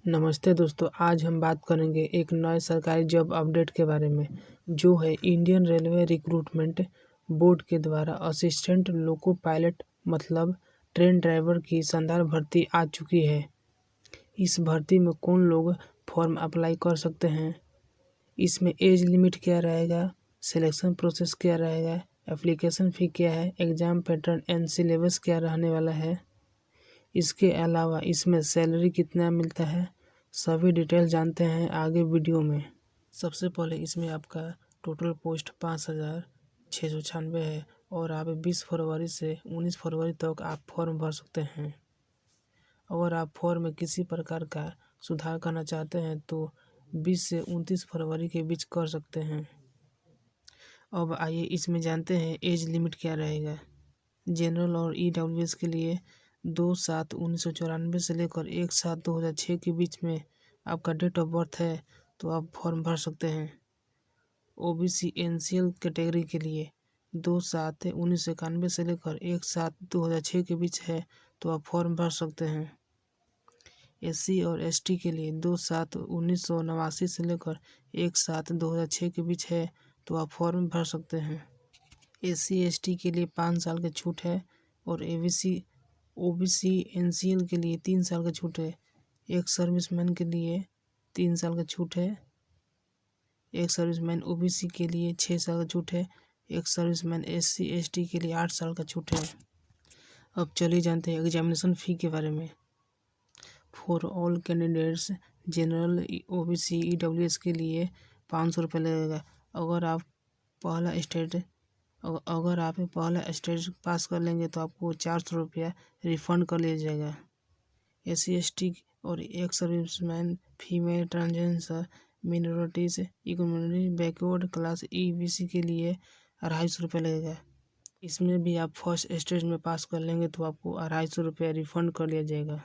नमस्ते दोस्तों, आज हम बात करेंगे एक नए सरकारी जॉब अपडेट के बारे में, जो है इंडियन रेलवे रिक्रूटमेंट बोर्ड के द्वारा असिस्टेंट लोको पायलट मतलब ट्रेन ड्राइवर की शानदार भर्ती आ चुकी है। इस भर्ती में कौन लोग फॉर्म अप्लाई कर सकते हैं, इसमें एज लिमिट क्या रहेगा, सिलेक्शन प्रोसेस क्या रहेगा, एप्लीकेशन फ़ी क्या है, एग्ज़ाम पैटर्न एंड सिलेबस क्या रहने वाला है, इसके अलावा इसमें सैलरी कितना मिलता है, सभी डिटेल जानते हैं आगे वीडियो में। सबसे पहले इसमें आपका टोटल पोस्ट 5,696 है और आप 20 फरवरी से 19 फरवरी तक आप फॉर्म भर सकते हैं। अगर आप फॉर्म में किसी प्रकार का सुधार करना चाहते हैं तो 20 से 29 फरवरी के बीच कर सकते हैं। अब आइए इसमें जानते हैं एज लिमिट क्या रहेगा। जनरल और EWS के लिए 2/7/1994 से लेकर 1/7/2006 के बीच में आपका डेट ऑफ बर्थ है तो आप फॉर्म भर सकते हैं। OBC NCL कैटेगरी के लिए 2/7/1991 से लेकर 1/7/2006 के बीच है तो आप फॉर्म भर सकते हैं। SC और ST के लिए 2/7/1989 से लेकर 1/7/2006 के बीच है तो आप फॉर्म भर सकते हैं। SC ST के लिए 5 साल की छूट है और OBC NCL के लिए 3 साल का छूट है। एक सर्विसमैन के लिए 3 साल का छूट है। एक सर्विसमैन OBC के लिए 6 साल का छूट है। एक सर्विसमैन SC ST के लिए 8 साल का छूट है। अब चलिए जानते हैं एग्जामिनेशन फ़ी के बारे में। For all candidates general OBC EWS के लिए 500 रुपये लगेगा। अगर आप पहला स्टेज पास कर लेंगे तो आपको 400 रुपया रिफ़ंड कर लिया जाएगा। SC ST और एक serviceman female transgender minorities economically backward class EBC के लिए 250 रुपये लगेगा। इसमें भी आप फर्स्ट स्टेज में पास कर लेंगे तो आपको 250 रुपया रिफ़ंड कर लिया जाएगा।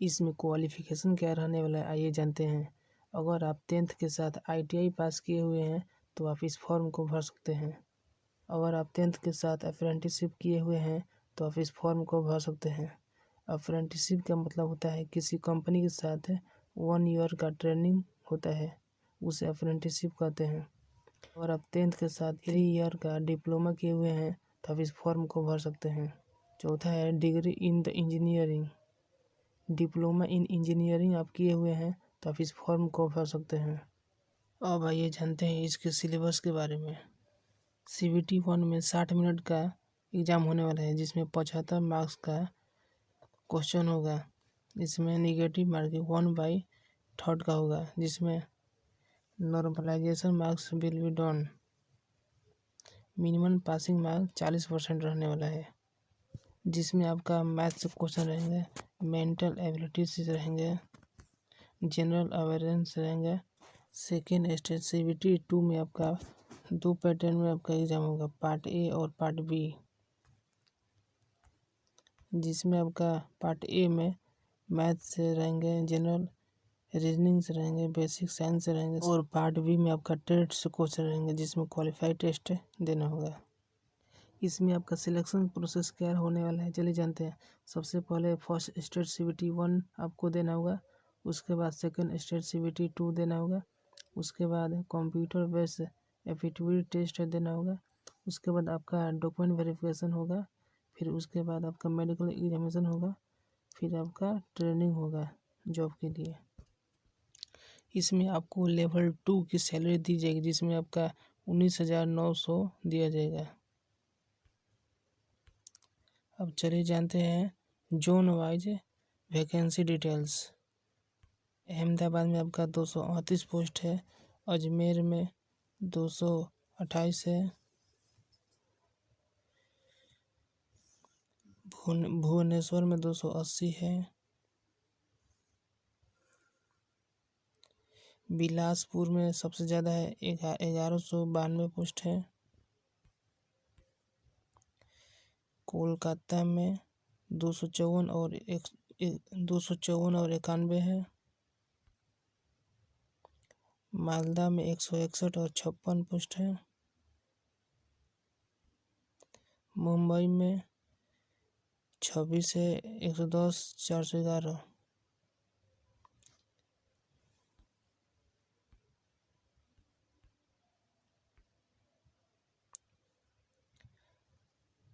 इसमें क्वालिफ़िकेशन क्या रहने वाला है आइए जानते हैं। अगर आप 10th के साथ ITI पास किए हुए हैं तो आप इस फॉर्म को भर सकते हैं। अगर आप 10th के साथ अप्रेंटिसशिप किए हुए हैं तो आप इस फॉर्म को भर सकते हैं। अप्रेंटिसशिप का मतलब होता है किसी कंपनी के साथ 1 ईयर का ट्रेनिंग होता है, उसे अप्रेंटिसशिप कहते हैं। और आप 10th के साथ 3 ईयर का डिप्लोमा किए हुए हैं तो आप इस फॉर्म को भर सकते हैं। चौथा है degree in the engineering. Diploma in engineering आप किए हुए हैं तो आप इस फॉर्म को भर सकते हैं। अब आइए जानते हैं इसके सिलेबस के बारे में। CBT 1 में 60 मिनट का एग्ज़ाम होने वाला है जिसमें 75 मार्क्स का क्वेश्चन होगा। इसमें निगेटिव मार्किंग 1/3 का होगा जिसमें normalisation marks will be done. Minimum passing marks 40% रहने वाला है जिसमें आपका मैथ्स से क्वेश्चन रहेंगे, मेंटल एबिलिटीज से रहेंगे, जनरल अवेयरनेस रहेंगे। सेकेंड स्टेज CBT 2 में आपका 2 पैटर्न में आपका एग्ज़ाम होगा, पार्ट A और पार्ट B, जिसमें आपका पार्ट A में मैथ से रहेंगे, जनरल रीजनिंग से रहेंगे, बेसिक साइंस से रहेंगे और पार्ट B में आपका ट्रेड से क्वेश्चन रहेंगे जिसमें क्वालिफाइड टेस्ट देना होगा। इसमें आपका सिलेक्शन प्रोसेस क्या होने वाला है चलिए जानते हैं। सबसे पहले फर्स्ट स्टेज CBT 1 आपको देना होगा, उसके बाद सेकंड स्टेज CBT 2 देना होगा, उसके बाद कंप्यूटर बेस्ड एप्टीट्यूड टेस्ट देना होगा, उसके बाद आपका डॉक्यूमेंट वेरिफिकेशन होगा, फिर उसके बाद आपका मेडिकल एग्जामिनेशन होगा, फिर आपका ट्रेनिंग होगा जॉब के लिए। इसमें आपको लेवल 2 की सैलरी दी जाएगी जिसमें आपका 19,900 दिया जाएगा। अब चलिए जानते हैं zone wise vacancy details. Ahmedabad में आपका 238 पोस्ट है, अजमेर में 228 है, भुवनेश्वर में 280 है, बिलासपुर में सबसे ज़्यादा है 1192 पोस्ट है, कोलकाता में 254 और 91 है, मालदा में 161 और 56 पोस्ट है, मुंबई में 26 है 110 411,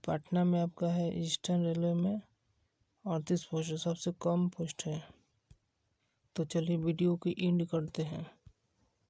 पटना में आपका है ईस्टर्न रेलवे में 38 पोस्ट, सबसे कम पोस्ट है। तो चलिए वीडियो की एंड करते हैं।